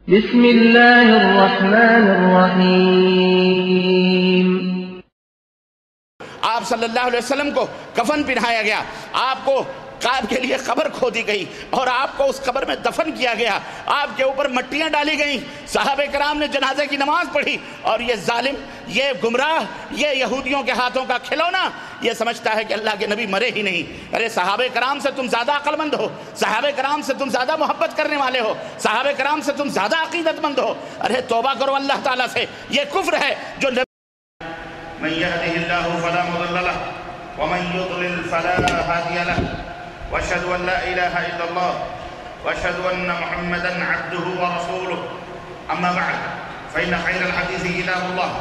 بسم اللہ الرحمن الرحیم۔ آپ صلی اللہ علیہ وسلم کو کفن پہنایا گیا، آپ کو آپ کے لیے قبر کھودی گئی اور آپ کو اس قبر میں دفن کیا گیا، آپ کے اوپر مٹیاں ڈالی گئیں، صحابہ کرام نے جنازے کی نماز پڑھی، اور یہ ظالم، یہ گمراہ، یہ یہودیوں کے ہاتھوں کا کھلونا یہ سمجھتا ہے کہ اللہ کے نبی مرے ہی نہیں۔ ارے صحابہ کرام سے تم زیادہ عقل مند ہو، صحابہ کرام سے تم زیادہ محبت کرنے والے ہو، صحابہ کرام سے تم زیادہ عقیدت مند ہو۔ ارے توبہ کرو اللہ تعالیٰ سے، یہ کفر ہے جو من يهده الله فلا مضل له ومن يضلل فلا هادي له واشهد ان لا اله الا الله واشهد ان محمدا عبده ورسوله اما بعد فان خير الحديث كتاب الله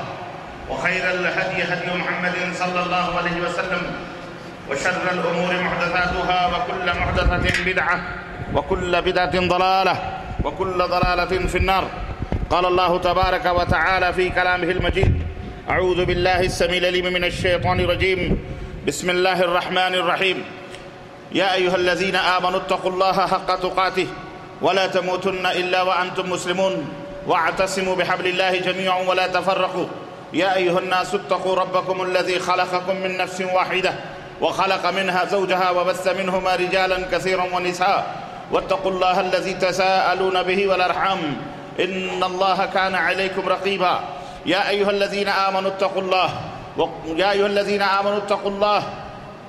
وخير الهدي هدي محمد صلى الله عليه وسلم وشر الامور محدثاتها وكل محدثة بدعة وكل بدعة ضلالة وكل ضلالة في النار. قال الله تبارك وتعالى في كلامه المجيد: اعوذ باللہ السمیع العلیم من الشیطان الرجیم، بسم اللہ الرحمن الرحیم، یا ایہا الذین آمنوا اتقوا اللہ حق تقاته ولا تموتن الا وانتم مسلمون واعتصموا بحبل اللہ جميعا ولا تفرقوا یا ایہا الناس اتقوا ربکم الذی خلقکم من نفس واحدہ وخلق منها زوجها وبث منهما رجالا كثيرا ونساء واتقوا الله الذي تساءلون به والارحام ان اللہ كان علیکم رقیبا يا أيها الذين آمنوا اتقوا الله يا أيها الذين آمنوا اتقوا الله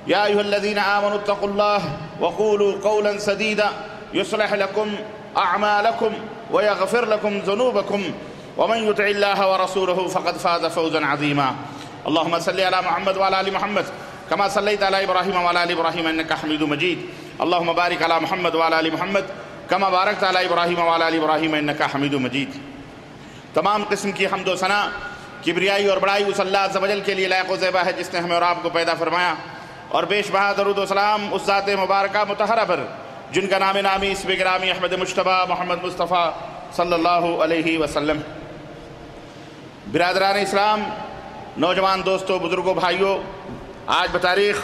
يا أيها الذين آمنوا اتقوا الله وقولوا قولا سديدا يصلح لكم أعمالكم ويغفر لكم ذنوبكم ومن يطع الله ورسوله فقد فاز فوزا عظيما. اللهم صل على محمد وعلى آل محمد كما صليت على إبراهيم وعلى آل إبراهيم إنك حميد مجيد. اللهم بارك على محمد وعلى آل محمد كما باركت على إبراهيم وعلى آل إبراهيم إنك حميد مجيد. تمام قسم کی حمد و ثنا، کبریائی اور بڑائی اس اللہ عز و جل کے لیے لائق و زیبا ہے جس نے ہمیں اور آپ کو پیدا فرمایا، اور بیش بہا درود و سلام اس ذات مبارکہ مطہرہ پر جن کا نام نامی اسم گرامی احمد مجتبیٰ محمد مصطفیٰ صلی اللہ علیہ وسلم۔ برادران اسلام، نوجوان دوستو، بزرگوں، بھائیوں، آج بتاریخ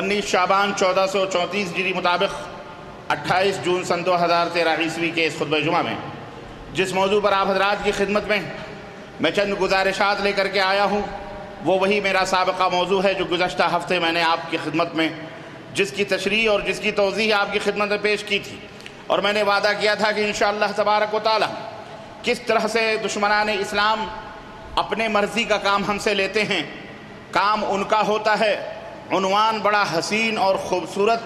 19 شعبان 1434 ہجری مطابق 28 جون سن 2013 عیسوی کے اس خطبہ جمعہ میں جس موضوع پر آپ حضرات کی خدمت میں چند گزارشات لے کر کے آیا ہوں، وہ وہی میرا سابقہ موضوع ہے جو گزشتہ ہفتے میں نے آپ کی خدمت میں جس کی تشریح اور جس کی توضیح آپ کی خدمت میں پیش کی تھی، اور میں نے وعدہ کیا تھا کہ انشاءاللہ تبارک و تعالی کس طرح سے دشمنان اسلام اپنے مرضی کا کام ہم سے لیتے ہیں، کام ان کا ہوتا ہے، عنوان بڑا حسین اور خوبصورت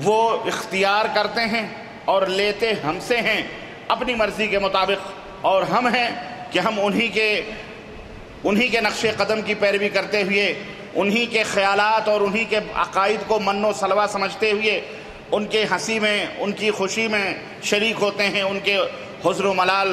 وہ اختیار کرتے ہیں اور لیتے ہم سے ہیں اپنی مرضی کے مطابق، اور ہم ہیں کہ ہم انہی کے نقش قدم کی پیروی کرتے ہوئے، انہی کے خیالات اور انہی کے عقائد کو من و سلوہ سمجھتے ہوئے ان کے ہنسی میں، ان کی خوشی میں شریک ہوتے ہیں، ان کے حزن و ملال،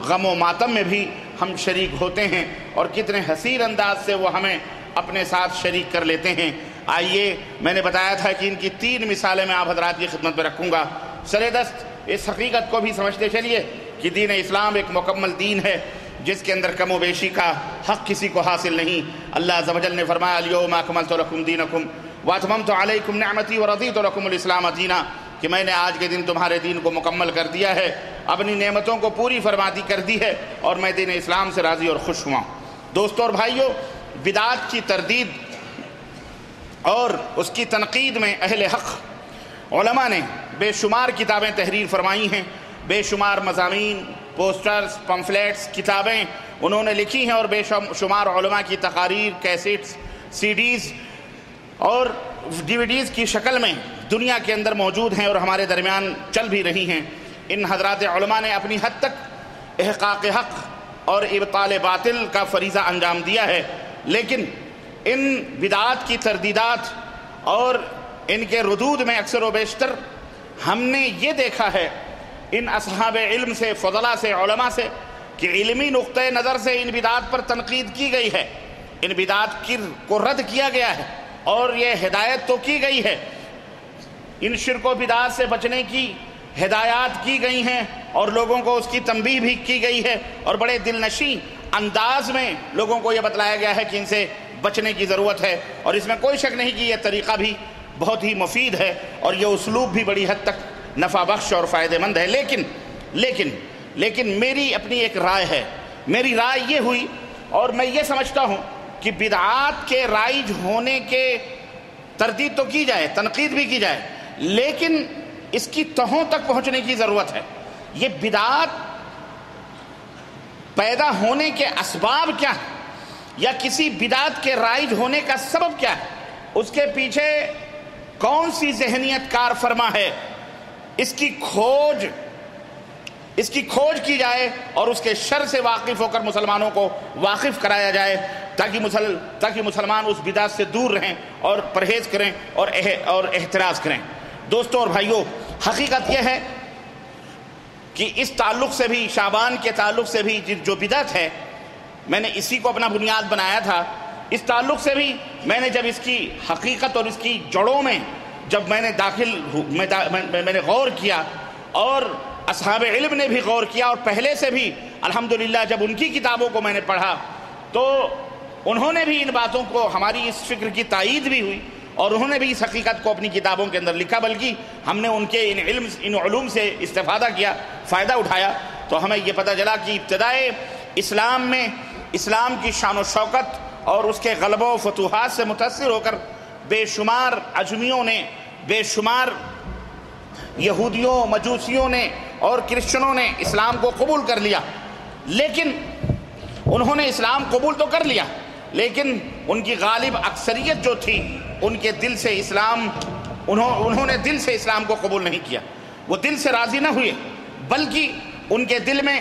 غم و ماتم میں بھی ہم شریک ہوتے ہیں، اور کتنے حسین انداز سے وہ ہمیں اپنے ساتھ شریک کر لیتے ہیں۔ آئیے، میں نے بتایا تھا کہ ان کی 3 مثالیں میں آپ حضرات کی خدمت میں رکھوں گا۔ سرے دست اس حقیقت کو بھی سمجھتے چلیے کہ دین اسلام ایک مکمل دین ہے جس کے اندر کم و بیشی کا حق کسی کو حاصل نہیں۔ اللہ عز و جل نے فرمایا: الیوم اکملت لکم دینکم واتممت علیکم نعمتی ورضیت لکم الاسلام دینا، کہ میں نے آج کے دن تمہارے دین کو مکمل کر دیا ہے، اپنی نعمتوں کو پوری فرماتی کر دی ہے، اور میں دین اسلام سے راضی اور خوش ہوا۔ دوستو اور بھائیو، بدعات کی تردید اور اس کی تنقید میں اہل حق علماء نے بے شمار کتابیں تحریر فرمائی ہیں، بے شمار مضامین، پوسٹرز، پمفلیٹس، کتابیں انہوں نے لکھی ہیں، اور بے شمار علماء کی تقاریر، کیسٹس، سی ڈیز اور ڈی وی ڈیز کی شکل میں دنیا کے اندر موجود ہیں اور ہمارے درمیان چل بھی رہی ہیں۔ ان حضرات علماء نے اپنی حد تک احقاق حق اور ابطال باطل کا فریضہ انجام دیا ہے، لیکن ان بدعات کی تردیدات اور ان کے ردود میں اکثر و بیشتر ہم نے یہ دیکھا ہے ان اصحاب علم سے، فضلاء سے، علماء سے، کہ علمی نقطہ نظر سے ان بدعات پر تنقید کی گئی ہے، ان بدعات کو رد کیا گیا ہے، اور یہ ہدایت تو کی گئی ہے، ان شرک و بدعات سے بچنے کی ہدایات کی گئی ہیں، اور لوگوں کو اس کی تنبیہ بھی کی گئی ہے، اور بڑے دل نشیں انداز میں لوگوں کو یہ بتلایا گیا ہے کہ ان سے بچنے کی ضرورت ہے، اور اس میں کوئی شک نہیں کہ یہ طریقہ بھی بہت ہی مفید ہے، اور یہ اسلوب بھی بڑی حد تک نفع بخش اور فائدہ مند ہے۔ لیکن لیکن میری اپنی ایک رائے ہے. میری رائے یہ ہوئی، اور میں یہ سمجھتا ہوں کہ بدعات کے رائج ہونے کے تردید تو کی جائے، تنقید بھی کی جائے، لیکن اس کی تہوں تک پہنچنے کی ضرورت ہے. یہ بدعات پیدا ہونے کے اسباب کیا ہیں، یا کسی بدعت کے رائج ہونے کا سبب کیا ہے، اس کے پیچھے کون سی ذہنیت کار فرما ہے، اس کی کھوج کی جائے اور اس کے شر سے واقف ہو کر مسلمانوں کو واقف کرایا جائے، تاکہ مسلمان اس بدعت سے دور رہیں اور پرہیز کریں اور احتراز کریں. دوستوں اور بھائیوں، حقیقت یہ ہے کہ اس تعلق سے بھی، شعبان کے تعلق سے بھی جو بدعت ہے، میں نے اسی کو اپنا بنیاد بنایا تھا. اس تعلق سے بھی میں نے جب اس کی حقیقت اور اس کی جڑوں میں جب میں نے غور کیا، اور اصحاب علم نے بھی غور کیا، اور پہلے سے بھی الحمدللہ جب ان کی کتابوں کو میں نے پڑھا تو انہوں نے بھی ان باتوں کو، ہماری اس فکر کی تائید بھی ہوئی، اور انہوں نے بھی اس حقیقت کو اپنی کتابوں کے اندر لکھا، بلکہ ہم نے ان کے ان علوم سے استفادہ کیا، فائدہ اٹھایا. تو ہمیں یہ پتہ چلا کہ ابتدائے اسلام میں اسلام کی شان و شوکت اور اس کے غلبہ و فتوحات سے متاثر ہو کر بے شمار عجمیوں نے، بے شمار یہودیوں، مجوسیوں نے اور کرسچنوں نے اسلام کو قبول کر لیا. لیکن انہوں نے اسلام قبول تو کر لیا، لیکن ان کی غالب اکثریت جو تھی، ان کے دل سے انہوں نے دل سے اسلام کو قبول نہیں کیا. وہ دل سے راضی نہ ہوئے، بلکہ ان کے دل میں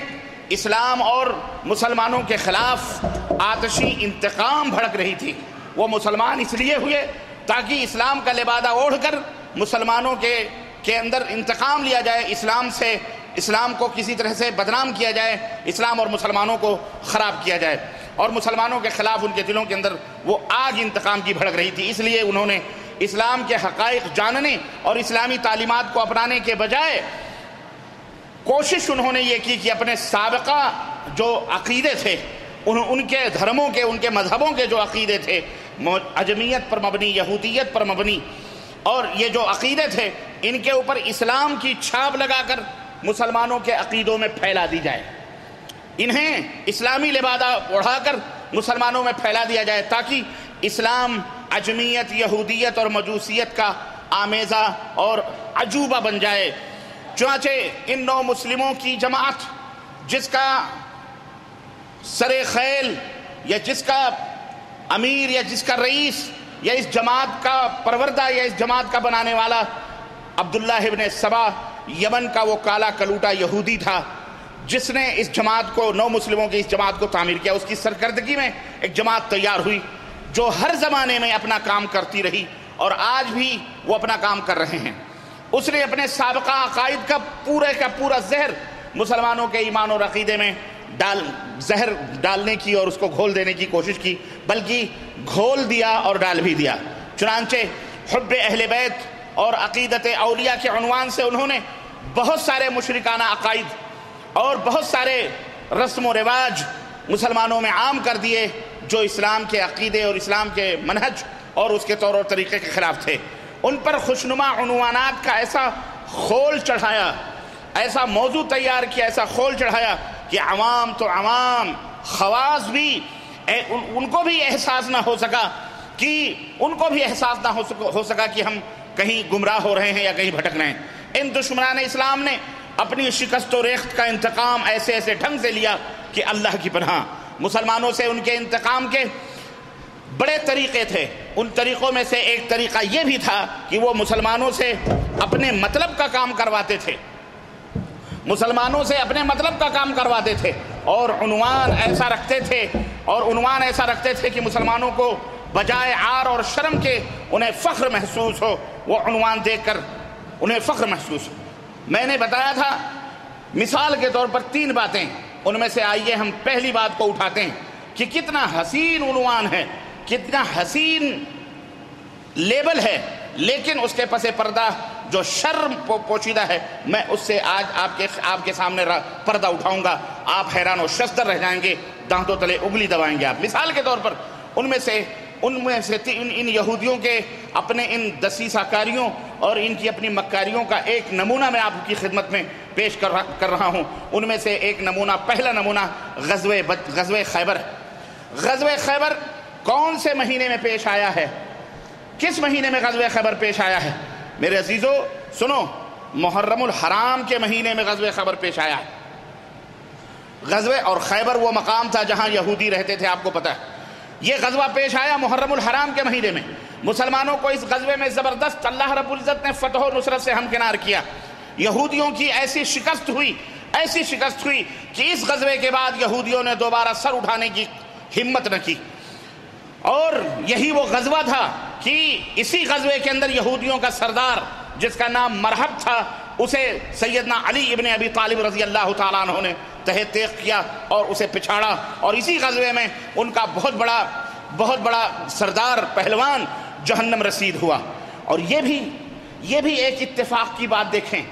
اسلام اور مسلمانوں کے خلاف آتشی انتقام بھڑک رہی تھی. وہ مسلمان اس لیے ہوئے تاکہ اسلام کا لبادہ اوڑھ کر مسلمانوں کے اندر انتقام لیا جائے، اسلام کو کسی طرح سے بدنام کیا جائے، اسلام اور مسلمانوں کو خراب کیا جائے، اور مسلمانوں کے خلاف ان کے دلوں کے اندر وہ آگ انتقام کی بھڑک رہی تھی. اس لیے انہوں نے اسلام کے حقائق جاننے اور اسلامی تعلیمات کو اپنانے کے بجائے کوشش انہوں نے یہ کی کہ اپنے سابقہ جو عقیدے تھے، ان کے دھرموں کے، ان کے مذہبوں کے جو عقیدے تھے، عجمیت پر مبنی، یہودیت پر مبنی، اور یہ جو عقیدے تھے، ان کے اوپر اسلام کی چھاپ لگا کر مسلمانوں کے عقیدوں میں پھیلا دی جائے. انہیں اسلامی لبادہ اڑھا کر مسلمانوں میں پھیلا دیا جائے، تاکہ اسلام عجمیت، یہودیت اور مجوسیت کا آمیزہ اور عجوبہ بن جائے. چنانچہ ان نو مسلموں کی جماعت، جس کا سر خیل یا جس کا امیر یا جس کا رئیس یا اس جماعت کا پروردہ یا اس جماعت کا بنانے والا عبداللہ ابن سبا، یمن کا وہ کالا کلوٹا یہودی تھا، جس نے اس جماعت کو، نو مسلموں کی اس جماعت کو تعمیر کیا. اس کی سرکردگی میں ایک جماعت تیار ہوئی جو ہر زمانے میں اپنا کام کرتی رہی، اور آج بھی وہ اپنا کام کر رہے ہیں. اس نے اپنے سابقہ عقائد کا پورا زہر مسلمانوں کے ایمان اور عقیدے میں زہر ڈالنے کی اور اس کو گھول دینے کی کوشش کی، بلکہ گھول دیا اور ڈال بھی دیا. چنانچہ حب اہل بیت اور عقیدت اولیاء کے عنوان سے انہوں نے بہت سارے مشرکانہ عقائد اور بہت سارے رسم و رواج مسلمانوں میں عام کر دیے، جو اسلام کے عقیدے اور اسلام کے منہج اور اس کے طور اور طریقے کے خلاف تھے. ان پر خوشنما عنوانات کا ایسا خول چڑھایا، ایسا موضوع تیار کیا، ایسا خول چڑھایا کہ عوام تو عوام، خواص بھی ان کو بھی احساس نہ ہو سکا کہ ہم کہیں گمراہ ہو رہے ہیں یا کہیں بھٹک رہے ہیں. ان دشمنان اسلام نے اپنی شکست و ریخت کا انتقام ایسے ڈھنگ سے لیا کہ اللہ کی پناہ. مسلمانوں سے ان کے انتقام کے بڑے طریقے تھے. ان طریقوں میں سے ایک طریقہ یہ بھی تھا کہ وہ مسلمانوں سے اپنے مطلب کا کام کرواتے تھے، اور عنوان ایسا رکھتے تھے کہ مسلمانوں کو بجائے عار اور شرم کے انہیں فخر محسوس ہو، وہ عنوان دیکھ کر انہیں فخر محسوس ہو. میں نے بتایا تھا مثال کے طور پر 3 باتیں، ان میں سے آئیے ہم پہلی بات کو اٹھاتے ہیں کہ کتنا حسین عنوان ہے، کتنا حسین لیبل ہے، لیکن اس کے پس پردہ جو شرم پوشیدہ ہے، میں اس سے آج آپ کے سامنے پردہ اٹھاؤں گا. آپ حیران و شزدر رہ جائیں گے، دانتوں تلے اگلی دبائیں گے آپ. مثال کے طور پر ان میں سے ان یہودیوں کے اپنے ان دسیسہ کاریوں اور ان کی اپنی مکاریوں کا ایک نمونہ میں آپ کی خدمت میں پیش کر رہا ہوں۔ ان میں سے ایک نمونہ، پہلا نمونہ غزوہ خیبر۔ غزوہ خیبر کون سے مہینے میں پیش آیا ہے؟ کس مہینے میں غزوہ خیبر پیش آیا ہے؟ میرے عزیزو سنو، محرم الحرام کے مہینے میں غزوہ خیبر پیش آیا ہے۔ غزوہ اور خیبر وہ مقام تھا جہاں یہودی رہتے تھے، آپ کو پتہ ہے۔ یہ غزوہ پیش آیا محرم الحرام کے مہینے میں۔ مسلمانوں کو اس غزوے میں زبردست اللہ رب العزت نے فتح و نصرت سے ہمکنار کیا۔ یہودیوں کی ایسی شکست ہوئی کہ اس غزوے کے بعد یہودیوں نے دوبارہ سر اٹھانے کی ہمت نہ کی۔ اور یہی وہ غزوہ تھا کہ اسی غزوے کے اندر یہودیوں کا سردار جس کا نام مرحب تھا، اسے سیدنا علی ابن ابی طالب رضی اللہ تعالیٰ عنہ نے تحت تیغ کیا اور اسے پچھاڑا، اور اسی غزوے میں ان کا بہت بڑا سردار پہلوان جہنم رسید ہوا۔ اور یہ بھی ایک اتفاق کی بات دیکھیں،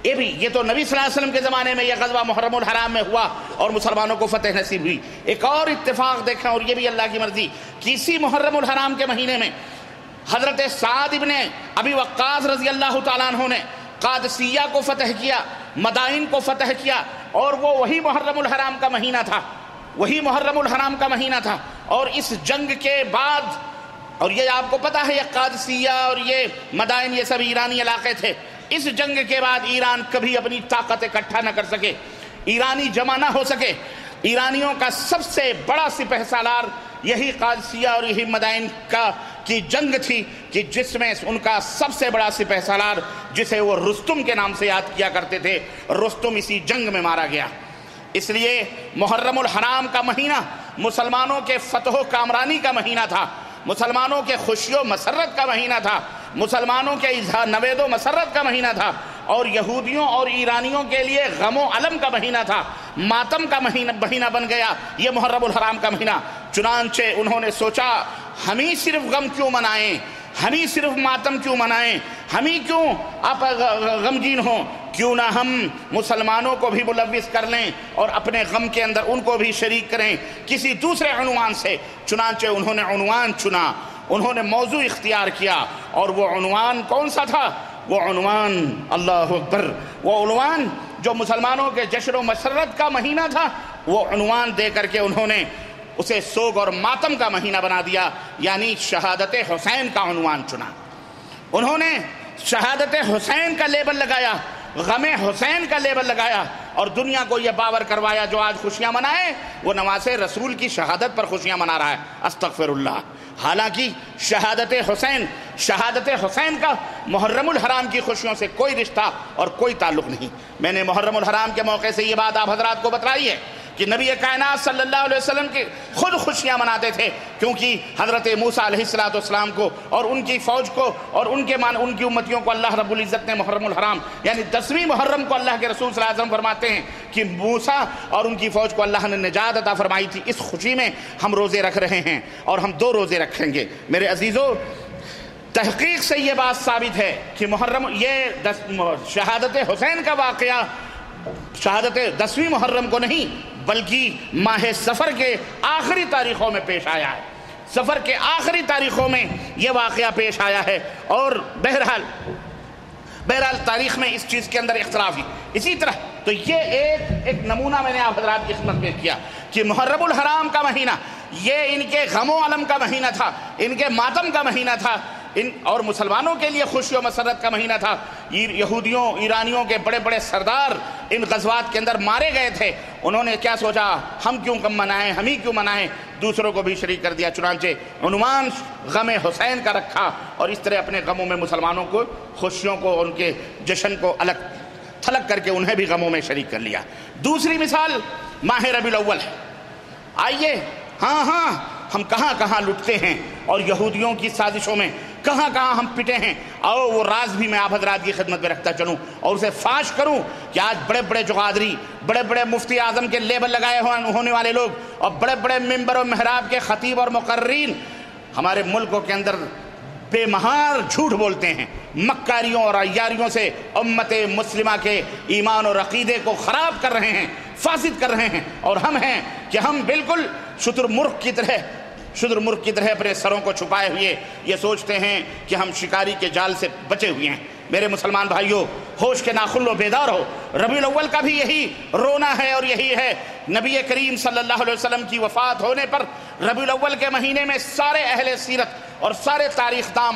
یہ تو نبی صلی اللہ علیہ وسلم کے زمانے میں یہ غزوہ محرم الحرام میں ہوا اور مسلمانوں کو فتح نصیب ہوئی۔ ایک اور اتفاق دیکھیں، اور یہ بھی اللہ کی مرضی، کہ اسی محرم الحرام کے مہینے میں حضرت سعد ابن ابی وقاص رضی اللہ تعالیٰ عنہ نے قادسیہ کو فتح کیا، مدائن کو فتح کیا، اور وہی محرم الحرام کا مہینہ تھا۔ اور اس جنگ کے بعد، اور یہ آپ کو پتہ ہے یہ قادسیہ اور یہ مدائن یہ سب ایرانی علاقے تھے، اس جنگ کے بعد ایران کبھی اپنی طاقت اکٹھا نہ کر سکے، ایرانی جمع نہ ہو سکے۔ ایرانیوں کا سب سے بڑا سپہ سالار یہی قادسیہ اور یہی مدائن کی جنگ تھی، کہ جس میں ان کا سب سے بڑا سپہ سالار جسے وہ رستم کے نام سے یاد کیا کرتے تھے، رستم اسی جنگ میں مارا گیا۔ اس لیے محرم الحرام کا مہینہ مسلمانوں کے فتح و کامرانی کا مہینہ تھا، مسلمانوں کے خوشی و مسرت کا مہینہ تھا، مسلمانوں کے اظہار نوید و مسرت کا مہینہ تھا، اور یہودیوں اور ایرانیوں کے لیے غم و علم کا مہینہ تھا، ماتم کا مہینہ بن گیا یہ محرم الحرام کا مہینہ۔ چنانچہ انہوں نے سوچا، ہم ہی صرف غم کیوں منائیں، ہم ہی صرف ماتم کیوں منائیں، ہم ہی کیوں آپ غمگین ہوں، کیوں نہ ہم مسلمانوں کو بھی ملوث کر لیں اور اپنے غم کے اندر ان کو بھی شریک کریں کسی دوسرے عنوان سے۔ چنانچہ انہوں نے عنوان چنا، انہوں نے موضوع اختیار کیا، اور وہ عنوان کون سا تھا؟ وہ عنوان اللہ اکبر، وہ عنوان جو مسلمانوں کے جشن و مسرت کا مہینہ تھا، وہ عنوان دے کر کے انہوں نے اسے سوگ اور ماتم کا مہینہ بنا دیا، یعنی شہادت حسین کا عنوان چنا۔ انہوں نے شہادت حسین کا لیبل لگایا، غم حسین کا لیبل لگایا، اور دنیا کو یہ باور کروایا جو آج خوشیاں منائے وہ نواز رسول کی شہادت پر خوشیاں منا رہا ہے، استغفر اللہ۔ حالانکہ شہادت حسین کا محرم الحرام کی خوشیوں سے کوئی رشتہ اور کوئی تعلق نہیں۔ میں نے محرم الحرام کے موقع سے یہ بات آپ حضرات کو بتلائی ہے کہ نبی کائنات صلی اللہ علیہ وسلم کی خود خوشیاں مناتے تھے، کیونکہ حضرت موسیٰ علیہ السلام کو اور ان کی فوج کو اور ان کی امتیوں کو اللہ رب العزت نے محرم الحرام یعنی 10ویں محرم کو اللہ کے رسول صلی اللہ علیہ وسلم فرماتے ہیں کہ موسیٰ اور ان کی فوج کو اللہ نے نجات عطا فرمائی تھی، اس خوشی میں ہم روزے رکھ رہے ہیں اور ہم 2 روزے رکھیں گے۔ میرے عزیزو، تحقیق سے یہ بات ثابت ہے کہ شہادت حسین کا واقعہ شہادت 10ویں محرم کو نہیں بلکہ ماہ سفر کے آخری تاریخوں میں پیش آیا ہے، سفر کے آخری تاریخوں میں یہ واقعہ پیش آیا ہے۔ اور بہرحال تاریخ میں اس چیز کے اندر اختلاف ہے۔ اسی طرح تو یہ ایک نمونہ میں نے آپ حضرات کی خدمت میں کیا کہ محرم الحرام کا مہینہ یہ ان کے غم و علم کا مہینہ تھا، ان کے ماتم کا مہینہ تھا، اور مسلمانوں کے لیے خوشی و مسرت کا مہینہ تھا۔ یہودیوں ایرانیوں کے بڑے بڑے سردار ان غزوات کے اندر مارے گئے تھے، انہوں نے کیا سوچا، ہم کیوں کم منائیں، ہم ہی کیوں منائیں، دوسروں کو بھی شریک کر دیا۔ چنانچہ عنوان غم حسین کا رکھا، اور اس طرح اپنے غموں میں مسلمانوں کو خوشیوں کو ان کے جشن کو الگ تھلگ کر کے انہیں بھی غموں میں شریک کر لیا۔ دوسری مثال ماہ ربیع الاول ہے۔ آئیے ہاں ہم کہاں کہاں لٹتے ہیں اور یہودیوں کی سازشوں میں کہاں کہاں ہم پٹے ہیں، اور وہ راز بھی میں آپ حضرات کی خدمت میں رکھتا چلوں اور اسے فاش کروں کہ آج بڑے بڑے جغادری، بڑے بڑے مفتی اعظم کے لیبل لگائے ہونے والے لوگ اور بڑے بڑے ممبر و محراب کے خطیب اور مقررین ہمارے ملکوں کے اندر بے مہار جھوٹ بولتے ہیں، مکاریوں اور عیاریوں سے امت مسلمہ کے ایمان اور عقیدے کو خراب کر رہے ہیں، فاسد کر رہے ہیں، اور ہم ہیں کہ ہم بالکل شتر مرغ کی طرح اپنے سروں کو چھپائے ہوئے یہ سوچتے ہیں کہ ہم شکاری کے جال سے بچے ہوئے ہیں۔ میرے مسلمان بھائیوں، ہوش کے ناخن لو، بیدار ہو۔ ربیع الاول کا بھی یہی رونا ہے اور یہی ہے۔ نبی کریم صلی اللہ علیہ وسلم کی وفات ہونے پر ربیع الاول کے مہینے میں سارے اہل سیرت اور سارے تاریخ داں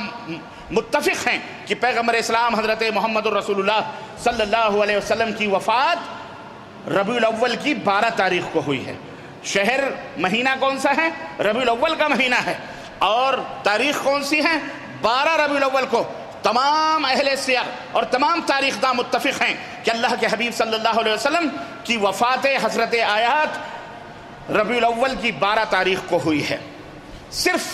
متفق ہیں کہ پیغمبر اسلام حضرت محمد الرسول اللہ صلی اللہ علیہ وسلم کی وفات ربیع الاول کی 12 تاریخ کو ہوئی ہے۔ شہر مہینہ کون سا ہے؟ ربیع الاول کا مہینہ ہے، اور تاریخ کون سی ہے؟ 12 ربیع الاول کو۔ تمام اہل سیر اور تمام تاریخ داں متفق ہیں کہ اللہ کے حبیب صلی اللہ علیہ وسلم کی وفات حضرت آیات ربیع الاول کی 12 تاریخ کو ہوئی ہے۔ صرف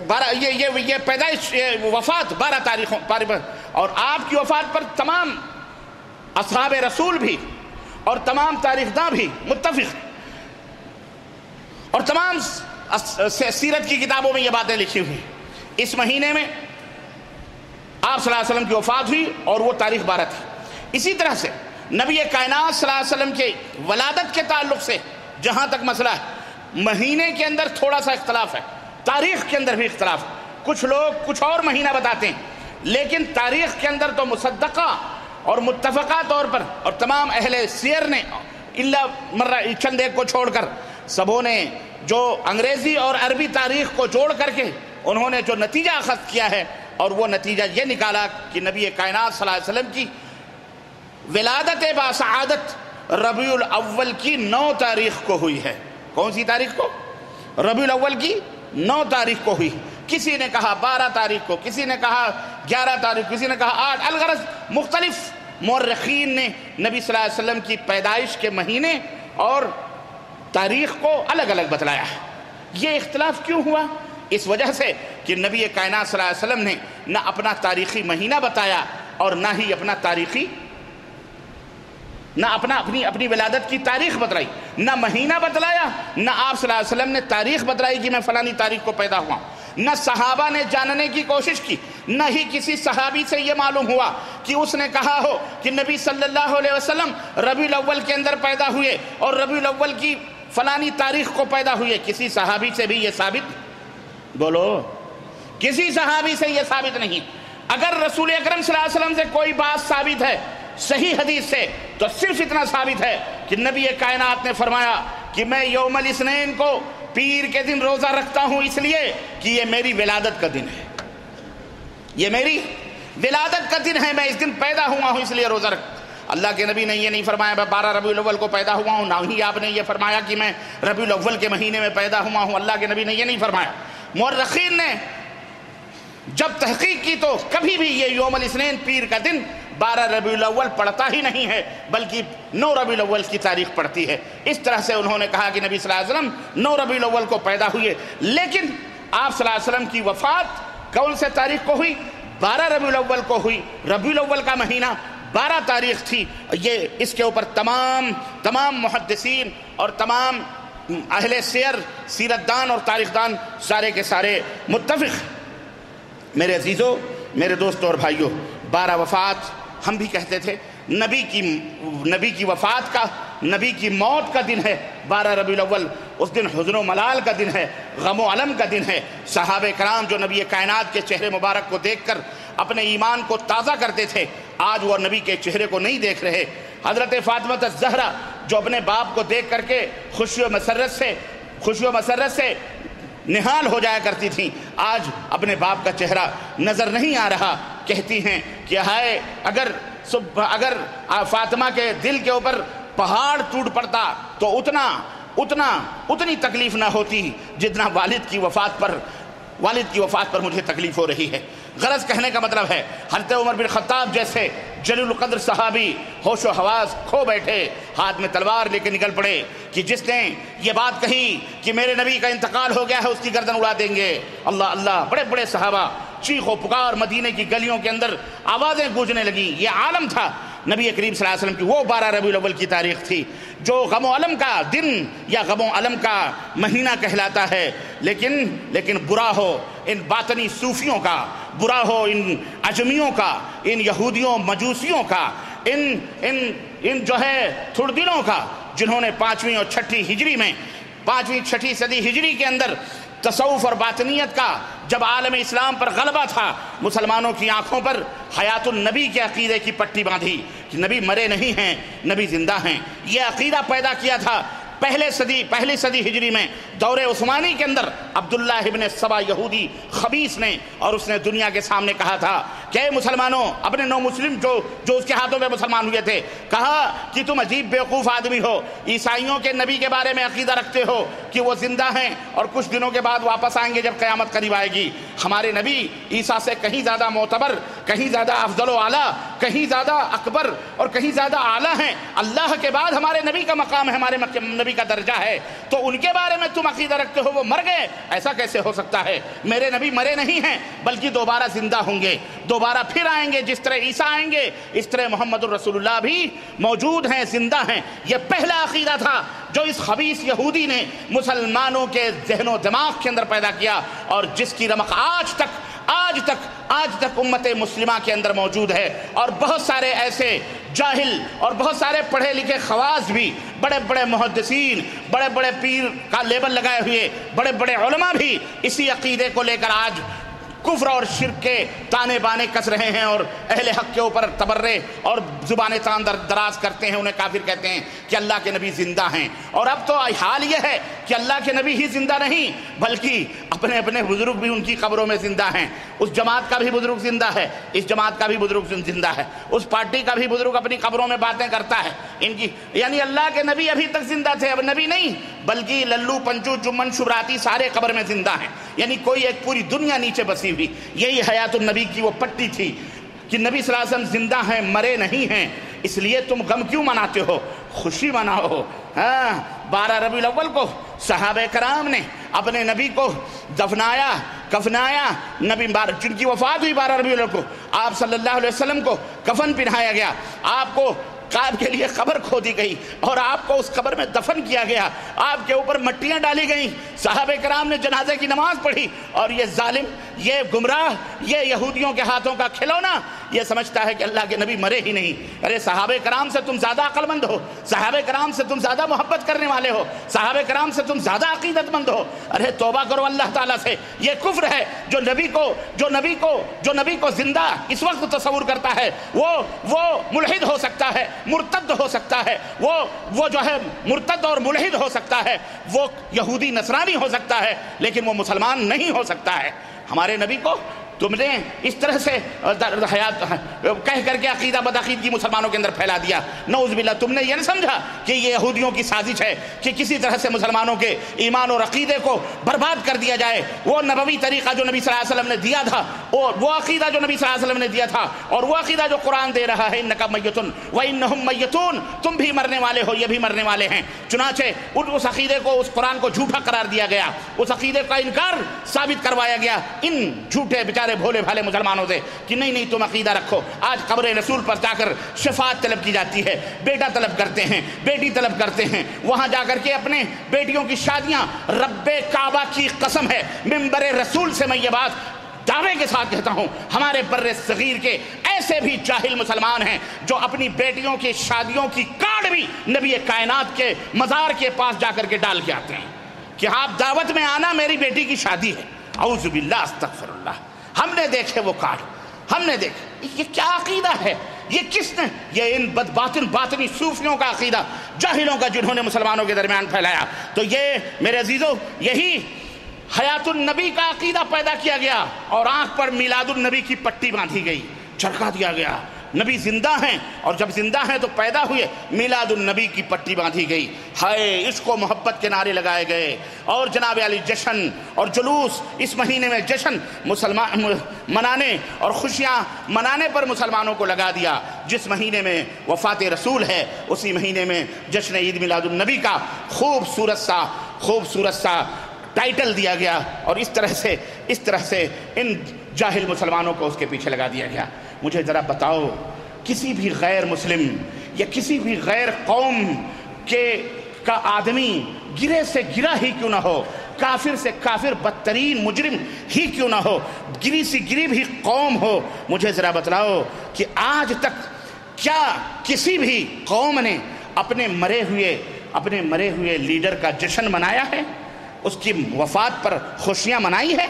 12 یہ پیدائش وفات 12 تاریخوں پر، اور آپ کی وفات پر تمام اصحاب رسول بھی اور تمام تاریخ داں بھی متفق، اور تمام سیرت کی کتابوں میں یہ باتیں لکھی ہوئی۔ اس مہینے میں آپ صلی اللہ علیہ وسلم کی وفات ہوئی اور وہ تاریخ 12 تھی۔ اسی طرح سے نبی کائنات صلی اللہ علیہ وسلم کے ولادت کے تعلق سے جہاں تک مسئلہ ہے، مہینے کے اندر تھوڑا سا اختلاف ہے، تاریخ کے اندر بھی اختلاف ہے۔ کچھ لوگ کچھ اور مہینہ بتاتے ہیں، لیکن تاریخ کے اندر تو مصدقہ اور متفقہ طور پر، اور تمام اہل سیر نے اللہ چند ایک کو چھوڑ کر سبوں نے جو انگریزی اور عربی تاریخ کو جوڑ کر کے انہوں نے جو نتیجہ اخذ کیا ہے، اور وہ نتیجہ یہ نکالا کہ نبی کائنات صلی اللہ علیہ وسلم کی ولادت باسعادت ربیع الاول کی 9 تاریخ کو ہوئی ہے۔ کون سی تاریخ کو؟ ربیع الاول کی 9 تاریخ کو ہوئی۔ کسی نے کہا 12 تاریخ کو، کسی نے کہا 11 تاریخ، کسی نے کہا 8۔ الغرض مختلف مورخین نے نبی صلی اللہ علیہ وسلم کی پیدائش کے مہینے اور تاریخ کو الگ الگ بتلایا ہے۔ یہ اختلاف کیوں ہوا؟ اس وجہ سے کہ نبی کائنات صلی اللہ علیہ وسلم نے نہ اپنا تاریخی مہینہ بتایا اور نہ ہی اپنی ولادت کی تاریخ بتلائی، نہ مہینہ بتلایا، نہ آپ صلی اللہ علیہ وسلم نے تاریخ بتلائی کہ میں فلانی تاریخ کو پیدا ہوا۔ نہ صحابہ نے جاننے کی کوشش کی، نہ ہی کسی صحابی سے یہ معلوم ہوا کہ اس نے کہا ہو کہ نبی صلی اللہ علیہ وسلم ربیع الاول کے اندر پیدا ہوئے اور ربیع الاول کی فلانی تاریخ کو پیدا ہوئے۔ کسی صحابی سے بھی یہ ثابت، بولو، کسی صحابی سے یہ ثابت نہیں۔ اگر رسول اکرم صلی اللہ علیہ وسلم سے کوئی بات ثابت ہے صحیح حدیث سے، تو صرف اتنا ثابت ہے کہ نبی کائنات نے فرمایا کہ میں یوم الاثنین کو پیر کے دن روزہ رکھتا ہوں اس لیے کہ یہ میری ولادت کا دن ہے، یہ میری ولادت کا دن ہے، میں اس دن پیدا ہوا ہوں اس لیے روزہ رکھ۔ اللہ کے نبی نے یہ نہیں فرمایا میں 12 ربیع الاول کو پیدا ہوا ہوں، نہ ہی آپ نے یہ فرمایا کہ میں ربیع الاول کے مہینے میں پیدا ہوا ہوں۔ اللہ کے نبی نے یہ نہیں فرمایا۔ مورخین نے جب تحقیق کی تو کبھی بھی یہ یوم الاثنین پیر کا دن 12 ربیع الاول پڑھتا ہی نہیں ہے، بلکہ 9 ربیع الاول کی تاریخ پڑھتی ہے۔ اس طرح سے انہوں نے کہا کہ نبی صلی اللہ علیہ وسلم 9 ربیع الاول کو پیدا ہوئے، لیکن آپ صلی اللہ علیہ وسلم کی وفات کون سے تاریخ کو ہوئی؟ 12 ربیع الاول کو ہوئی۔ ربیع الاول کا مہینہ 12 تاریخ تھی۔ یہ اس کے اوپر تمام محدثین اور تمام اہل سیر، سیرت دان اور تاریخ دان سارے کے سارے متفق۔ میرے عزیزوں، میرے دوستوں اور بھائیوں، 12 وفات ہم بھی کہتے تھے، نبی کی وفات کا، نبی کی موت کا دن ہے 12 ربیع الاول۔ اس دن حزن و ملال کا دن ہے، غم و علم کا دن ہے۔ صحابہ کرام جو نبی کائنات کے چہرے مبارک کو دیکھ کر اپنے ایمان کو تازہ کرتے تھے، آج وہ نبی کے چہرے کو نہیں دیکھ رہے۔ حضرت فاطمہ الزہرا جو اپنے باپ کو دیکھ کر کے خوشی و مسرت سے نہال ہو جایا کرتی تھیں، آج اپنے باپ کا چہرہ نظر نہیں آ رہا۔ کہتی ہیں کہ ہائے اگر فاطمہ کے دل کے اوپر پہاڑ ٹوٹ پڑتا تو اتنی تکلیف نہ ہوتی جتنا والد کی وفات پر مجھے تکلیف ہو رہی ہے۔ غرض کہنے کا مطلب ہے حضرت عمر بن خطاب جیسے جلیل القدر صحابی ہوش و حواس کھو بیٹھے، ہاتھ میں تلوار لے کے نکل پڑے کہ جس نے یہ بات کہی کہ میرے نبی کا انتقال ہو گیا ہے اس کی گردن اڑا دیں گے۔ اللہ اللہ، بڑے بڑے صحابہ چیخ و پکار، مدینے کی گلیوں کے اندر آوازیں گونجنے لگیں۔ یہ عالم تھا نبی کریم صلی اللہ علیہ وسلم کی وہ 12 ربیع الاول کی تاریخ تھی جو غم و علم کا دن یا غم و علم کا مہینہ کہلاتا ہے۔ لیکن برا ہو ان باطنی صوفیوں کا، برا ہو ان عجمیوں کا، ان یہودیوں مجوسیوں کا، ان جو ہے تھردلوں کا، جنہوں نے 5ویں اور 6ٹھی ہجری میں 5ویں 6ٹھی صدی ہجری کے اندر تصوف اور باطنیت کا جب عالم اسلام پر غلبہ تھا، مسلمانوں کی آنکھوں پر حیات النبی کے عقیدے کی پٹی باندھی کہ نبی مرے نہیں ہیں، نبی زندہ ہیں۔ یہ عقیدہ پیدا کیا تھا پہلی صدی ہجری میں دور عثمانی کے اندر عبداللہ ابن سبا یہودی خبیث نے، اور اس نے دنیا کے سامنے کہا تھا کہ اے مسلمانوں، اپنے نو مسلم جو اس کے ہاتھوں میں مسلمان ہوئے تھے، کہا کہ تم عجیب بیوقوف آدمی ہو، عیسائیوں کے نبی کے بارے میں عقیدہ رکھتے ہو کہ وہ زندہ ہیں اور کچھ دنوں کے بعد واپس آئیں گے جب قیامت قریب آئے گی۔ ہمارے نبی عیسیٰ سے کہیں زیادہ معتبر، کہیں زیادہ افضل و اعلیٰ، کہیں زیادہ اکبر اور کہیں زیادہ اعلیٰ ہیں۔ اللہ کے بعد ہمارے نبی کا مقام ہے، ہمارے نبی کا درجہ ہے، تو ان کے بارے میں تم عقیدہ رکھتے ہو وہ مر گئے، ایسا کیسے ہو سکتا ہے؟ میرے نبی مرے نہیں ہیں بلکہ دوبارہ زندہ ہوں گے، دوبارہ پھر آئیں گے، جس طرح عیسیٰ آئیں گے اس طرح محمد الرسول اللہ بھی موجود ہیں، زندہ ہیں۔ یہ پہلا عقیدہ تھا جو اس خبیث یہودی نے مسلمانوں کے ذہن و دماغ کے اندر پیدا کیا، اور جس کی رمق آج تک امت مسلمہ کے اندر موجود ہے۔ اور بہت سارے ایسے جاہل اور بہت سارے پڑھے لکھے خواص بھی، بڑے بڑے محدثین، بڑے بڑے پیر کا لیبل لگائے ہوئے بڑے بڑے علماء بھی اسی عقیدے کو لے کر آج کفر اور شرک کے تانے بانے کس رہے ہیں، اور اہل حق کے اوپر تبرے اور زبانیں تان دراز کرتے ہیں، انہیں کافر کہتے ہیں کہ اللہ کے نبی زندہ ہیں۔ اور اب تو حال یہ ہے کہ اللہ کے نبی ہی زندہ نہیں بلکہ اپنے بزرگ بھی ان کی قبروں میں زندہ ہیں۔ اس جماعت کا بھی بزرگ زندہ ہے، اس جماعت کا بھی بزرگ زندہ ہے، اس پارٹی کا بھی بزرگ اپنی قبروں میں باتیں کرتا ہے ان کی، یعنی اللہ کے نبی ابھی تک زندہ تھے، اب نبی نہیں بلکہ للو پنچو چمن شبراتی سارے قبر میں زندہ ہیں، یعنی کوئی ایک پوری دنیا نیچے بسی ہوئی۔ یہی حیات النبی کی وہ پٹی تھی کہ نبی صلی اللہ علیہ وسلم زندہ ہیں، مرے نہیں ہیں، اس لیے تم غم کیوں مناتے ہو؟ خوشی مناؤ۔ 12 ربیع الاول کو صحابہ کرام نے اپنے نبی کو دفنایا، کفنایا، نبی جن کی وفات ہوئی 12 ربیع الاول کو، آپ صلی اللہ علیہ وسلم کو کفن پہنایا گیا، آپ کو آپ کے لیے قبر کھودی گئی اور آپ کو اس قبر میں دفن کیا گیا، آپ کے اوپر مٹیاں ڈالی گئیں، صحابہ کرام نے جنازے کی نماز پڑھی، اور یہ ظالم، یہ گمراہ، یہ یہودیوں کے ہاتھوں کا کھلونا یہ سمجھتا ہے کہ اللہ کے نبی مرے ہی نہیں۔ ارے صحابہ کرام سے تم زیادہ عقل مند ہو، صحابہ کرام سے تم زیادہ محبت کرنے والے ہو، صحابہ کرام سے تم زیادہ عقیدت مند ہو۔ ارے توبہ کرو اللہ تعالیٰ سے، یہ کفر ہے جو نبی کو زندہ اس وقت تصور کرتا ہے، وہ ملحد ہو سکتا ہے، مرتد ہو سکتا ہے، وہ جو ہے مرتد اور ملحد ہو سکتا ہے، وہ یہودی نصرانی ہو سکتا ہے، لیکن وہ مسلمان نہیں ہو سکتا ہے۔ ہمارے نبی کو تم نے اس طرح سے حیات کہہ کر کے عقیدہ بدعقیدگی مسلمانوں کے اندر پھیلا دیا، نعوذ باللہ۔ تم نے یہ نہیں سمجھا کہ یہ یہودیوں کی سازش ہے کہ کسی طرح سے مسلمانوں کے ایمان اور عقیدے کو برباد کر دیا جائے؟ وہ نبوی طریقہ جو نبی صلی اللہ علیہ وسلم نے دیا تھا، اور وہ عقیدہ جو نبی صلی اللہ علیہ وسلم نے دیا تھا، اور وہ عقیدہ جو قرآن دے رہا ہے، انک میت وانہم میتون، تم بھی مرنے والے ہو، یہ بھی مرنے والے ہیں۔ چنانچہ اس عقیدے کو، اس قرآن کو جھوٹا قرار دیا گیا، اس عقیدے کا انکار ثابت کروایا گیا ان جھوٹے بھولے بھالے مسلمانوں سے کہ نہیں تم عقیدہ رکھو۔ آج قبر رسول پر جا کر شفاعت طلب کی جاتی ہے، بیٹا طلب کرتے ہیں، بیٹی طلب کرتے ہیں، وہاں جا کر کے اپنے بیٹیوں کی شادیاں، رب کعبہ کی قسم ہے، منبر رسول سے میں یہ بات دعوے کے ساتھ کہتا ہوں، ہمارے بر صغیر کے ایسے بھی جاہل مسلمان ہیں جو اپنی بیٹیوں کی شادیوں کی کارڈ بھی نبی کائنات کے مزار کے پاس جا کر کے ڈال کے آتے ہیں کہ آپ دعوت میں آنا، میری بیٹی کی شادی ہے۔ اعوذ باللہ، استغفر اللہ۔ ہم نے دیکھے وہ کارڈ، ہم نے دیکھے، یہ کیا عقیدہ ہے؟ یہ کس نے؟ یہ ان باطنی صوفیوں کا عقیدہ، جاہلوں کا، جنہوں نے مسلمانوں کے درمیان پھیلایا۔ تو یہ میرے عزیزو، یہی حیات النبی کا عقیدہ پیدا کیا گیا، اور آنکھ پر میلاد النبی کی پٹی باندھی گئی، چرکا دیا گیا، نبی زندہ ہیں، اور جب زندہ ہیں تو پیدا ہوئے، میلاد النبی کی پٹی باندھی گئی، ہائے عشق و محبت کے نعرے لگائے گئے، اور جناب علی جشن اور جلوس، اس مہینے میں جشن منانے اور خوشیاں منانے پر مسلمانوں کو لگا دیا۔ جس مہینے میں وفات رسول ہے اسی مہینے میں جشن عید میلاد النبی کا خوبصورت سا ٹائٹل دیا گیا، اور اس طرح سے ان جاہل مسلمانوں کو اس کے پیچھے لگا دیا گیا۔ مجھے ذرا بتاؤ، کسی بھی غیر مسلم یا کسی بھی غیر قوم کا آدمی گرے سے گرا ہی کیوں نہ ہو، کافر سے کافر بدترین مجرم ہی کیوں نہ ہو، گری سی گری بھی قوم ہو، مجھے ذرا بتلاؤ کہ آج تک کیا کسی بھی قوم نے اپنے مرے ہوئے لیڈر کا جشن منایا ہے؟ اس کی وفات پر خوشیاں منائی ہے؟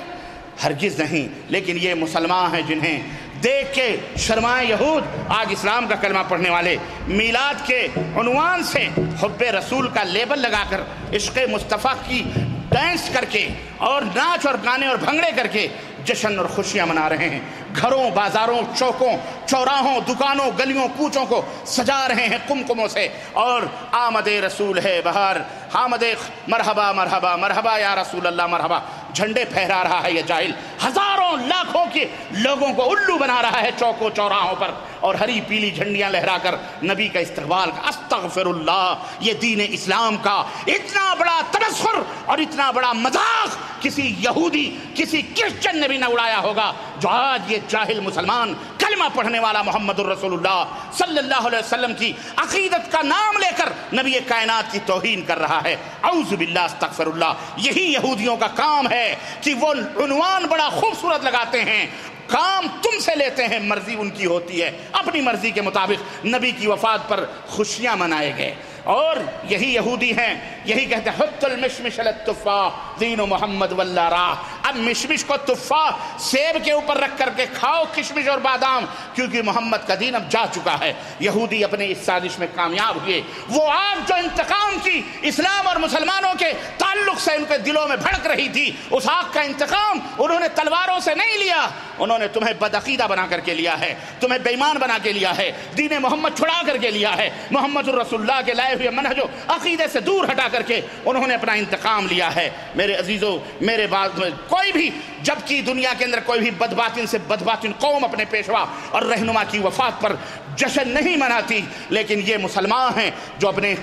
ہرگز نہیں۔ لیکن یہ مسلمان ہیں جنہیں دیکھ کے شرمائے یہود آج اسلام کا کلمہ پڑھنے والے میلاد کے عنوان سے حب رسول کا لیبل لگا کر عشق مصطفیٰ کی ڈانس کر کے اور ناچ اور گانے اور بھنگڑے کر کے جشن اور خوشیاں منا رہے ہیں۔ گھروں، بازاروں، چوکوں، چوراہوں، دکانوں، گلیوں، کوچوں کو سجا رہے ہیں قمقموں سے، اور آمد رسول ہے بہار، آمد مرحبا مرحبا مرحبا یا رسول اللہ مرحبا جھنڈے پھہرا رہا ہے یہ جاہل، ہزاروں لاکھوں کے لوگوں کو الو بنا رہا ہے چوکوں چوراہوں پر، اور ہری پیلی جھنڈیاں لہرا کر نبی کا استقبال۔ استغفر اللہ، یہ دین اسلام کا اتنا بڑا تمسخر اور اتنا بڑا مذاق کسی یہودی، کسی کرسچن نے بھی نہ اڑایا ہوگا، جو آج یہ جاہل مسلمان کلمہ پڑھنے والا محمد الرسول اللہ صلی اللہ علیہ وسلم کی عقیدت کا نام لے کر نبی کائنات کی توہین کر رہا ہے۔ اعوذ باللہ، استغفر اللہ۔ یہی یہودیوں کا کام ہے کہ وہ عنوان بڑا خوبصورت لگاتے ہیں، کام تم سے لیتے ہیں، مرضی ان کی ہوتی ہے، اپنی مرضی کے مطابق نبی کی وفات پر خوشیاں منائے گئے۔ اور یہی یہودی ہیں، یہی کہتے ہیں حط المشمش التفاح دین محمد واللہ راہ۔ اب مشمش کو تفاح سیب کے اوپر رکھ کر کے کھاؤ، کشمش اور بادام، کیونکہ محمد کا دین اب جا چکا ہے۔ یہودی اپنے اس سازش میں کامیاب ہوئے۔ وہ آگ جو انتقام کی اسلام اور مسلمانوں کے تعلق سے ان کے دلوں میں بھڑک رہی تھی، اس آگ کا انتقام انہوں نے تلواروں سے نہیں لیا، انہوں نے تمہیں بدعقیدہ بنا کر کے لیا ہے، تمہیں بے ایمان بنا کے لیا ہے، دین محمد چھڑا کر کے لیا ہے، محمد الرسول اللہ کے لائے ہوئے منہج و عقیدے سے دور ہٹا کر کے انہوں نے اپنا انتقام لیا ہے۔ میرے عزیزو، میرے بعد میں کوئی بھی، جبکہ دنیا کے اندر کوئی بھی بدباطن سے بدباطن قوم اپنے پیشوا اور رہنما کی وفات پر جشن نہیں مناتی، لیکن یہ مسلمان ہیں جو اپنے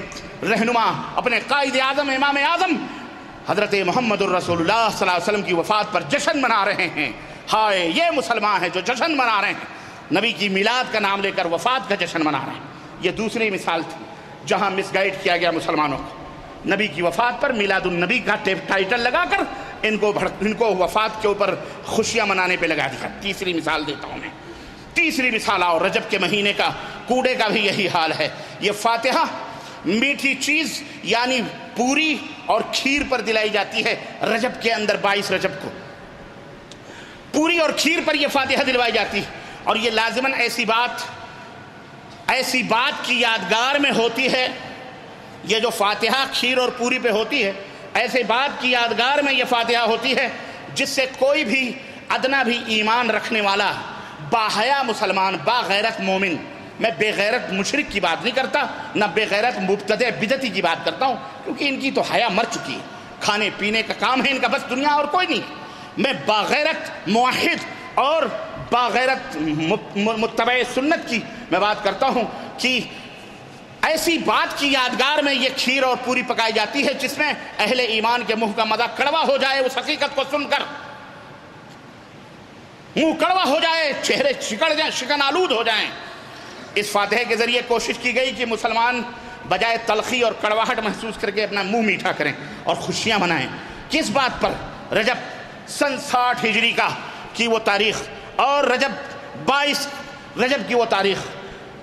رہنما، اپنے قائد اعظم، امام اعظم حضرت محمد الرسول اللہ صلی اللہ علیہ وسلم کی وفات پر جشن منا رہے ہیں۔ ہائے، یہ مسلمان ہیں جو جشن منا رہے ہیں، نبی کی میلاد کا نام لے کر وفات کا جشن منا رہے ہیں۔ یہ دوسری مثال تھی جہاں مس گائیڈ کیا گیا مسلمانوں کو، نبی کی وفات پر میلاد النبی کا ٹائٹل لگا کر ان کو وفات کے اوپر خوشیاں منانے پہ لگا دیا۔ تیسری مثال دیتا ہوں میں، تیسری مثال آؤ، رجب کے مہینے کا کوڑے کا بھی یہی حال ہے۔ یہ فاتحہ میٹھی چیز یعنی پوری اور کھیر پر دلائی جاتی ہے رجب کے اندر، 22 رجب کو پوری اور کھیر پر یہ فاتحہ دلوائی جاتی ہے، اور یہ لازماً ایسی بات کی یادگار میں ہوتی ہے، یہ جو فاتحہ کھیر اور پوری پہ ہوتی ہے، ایسے بات کی یادگار میں یہ فاتحہ ہوتی ہے جس سے کوئی بھی ادنا بھی ایمان رکھنے والا باحیا مسلمان، باغیرت مومن، میں بے غیرت مشرک کی بات نہیں کرتا، نہ بے غیرت مبتدع بدعتی کی بات کرتا ہوں، کیونکہ ان کی تو حیا مر چکی ہے، کھانے پینے کا کام ہے ان کا بس، دنیا اور کوئی نہیں۔ میں باغیرت موحد اور باغیرت متبع سنت کی میں بات کرتا ہوں کہ ایسی بات کی یادگار میں یہ کھیر اور پوری پکائی جاتی ہے جس میں اہل ایمان کے منہ کا مزہ کڑوا ہو جائے، اس حقیقت کو سن کر منہ کڑوا ہو جائے، چہرے سکڑ جائیں، شکن آلود ہو جائیں۔ اس فاتحے کے ذریعے کوشش کی گئی کہ مسلمان بجائے تلخی اور کڑواہٹ محسوس کر کے اپنا منہ میٹھا کریں اور خوشیاں منائیں۔ کس بات پر؟ رجب سن 60 ہجری کا کی وہ تاریخ، اور رجب 22 رجب کی وہ تاریخ،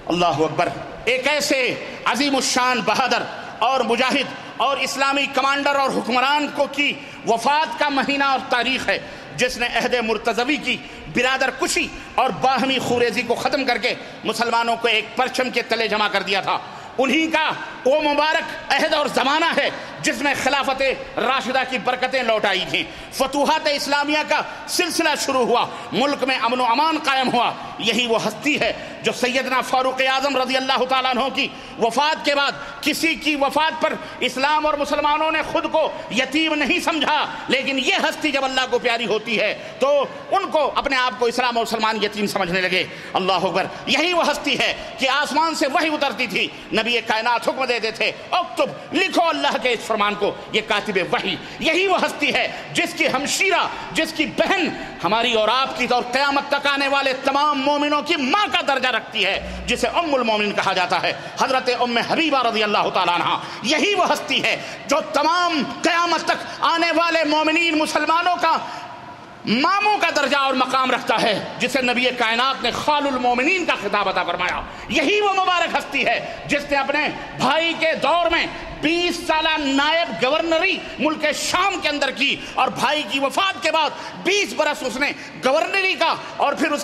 اللہ اکبر، ایک ایسے عظیم الشان بہادر اور مجاہد اور اسلامی کمانڈر اور حکمران کو کی وفات کا مہینہ اور تاریخ ہے جس نے عہد مرتضوی کی برادر کشی اور باہمی خوریزی کو ختم کر کے مسلمانوں کو ایک پرچم کے تلے جمع کر دیا تھا۔ انہی کا وہ مبارک عہد اور زمانہ ہے جس میں خلافت راشدہ کی برکتیں لوٹ آئی تھیں، فتوحات اسلامیہ کا سلسلہ شروع ہوا، ملک میں امن و امان قائم ہوا۔ یہی وہ ہستی ہے جو سیدنا فاروق اعظم رضی اللہ تعالیٰ عنہ کی وفات کے بعد کسی کی وفات پر اسلام اور مسلمانوں نے خود کو یتیم نہیں سمجھا، لیکن یہ ہستی جب اللہ کو پیاری ہوتی ہے تو ان کو اپنے آپ کو اسلام اور مسلمان یتیم سمجھنے لگے۔ اللہ اکبر، یہی وہ ہستی ہے کہ آسمان سے وحی اترتی تھی، نبی کائنات حکم دیتے تھے اکتب، لکھو اللہ کے اس فرمان کو، یہ کاتب وحی۔ یہی وہ ہستی ہے جس کی ہمشیرہ، جس کی بہن ہماری اور آپ کی اور قیامت تک آنے والے تمام مومنوں کی ماں کا درجہ رکھتی ہے، جسے ام المومنین کہا جاتا ہے، حضرت ام حبیبہ رضی اللہ تعالیٰ عنہ۔ یہی وہ ہستی ہے جو تمام قیامت تک آنے والے مومنین مسلمانوں کا ماموں کا درجہ اور مقام رکھتا ہے جسے نبی کائنات نے خال المومنین کا خطاب عطا فرمایا۔ یہی وہ مبارک ہستی ہے جس نے اپنے بھائی کے دور میں 20 سالہ نائب گورنری ملک شام کے اندر کی، اور بھائی کی وفات کے بعد 20 برس اس نے گورنری کا، اور پھر اس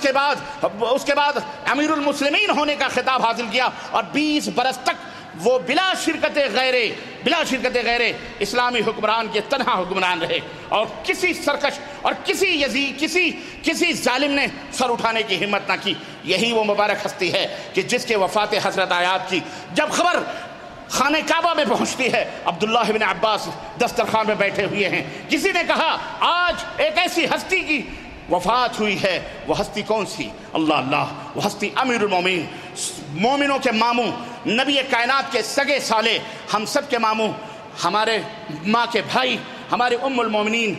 کے بعد امیر المسلمین ہونے کا خطاب حاصل کیا، اور 20 برس تک وہ بلا شرکت غیر اسلامی حکمران کے تنہا حکمران رہے، اور کسی سرکش اور کسی ظالم نے سر اٹھانے کی ہمت نہ کی۔ یہی وہ مبارک ہستی ہے کہ جس کے وفات حضرت آیات کی جب خبر خانہ کعبہ میں پہنچتی ہے، عبداللہ بن عباس دسترخوان میں بیٹھے ہوئے ہیں، کسی نے کہا آج ایک ایسی ہستی کی وفات ہوئی ہے۔ وہ ہستی کون سی؟ اللہ، وہ ہستی امیر المومنین، مومنوں کے ماموں، نبی کائنات کے سگے سالے، ہم سب کے ماموں، ہمارے ماں کے بھائی، ہمارے ام المومنین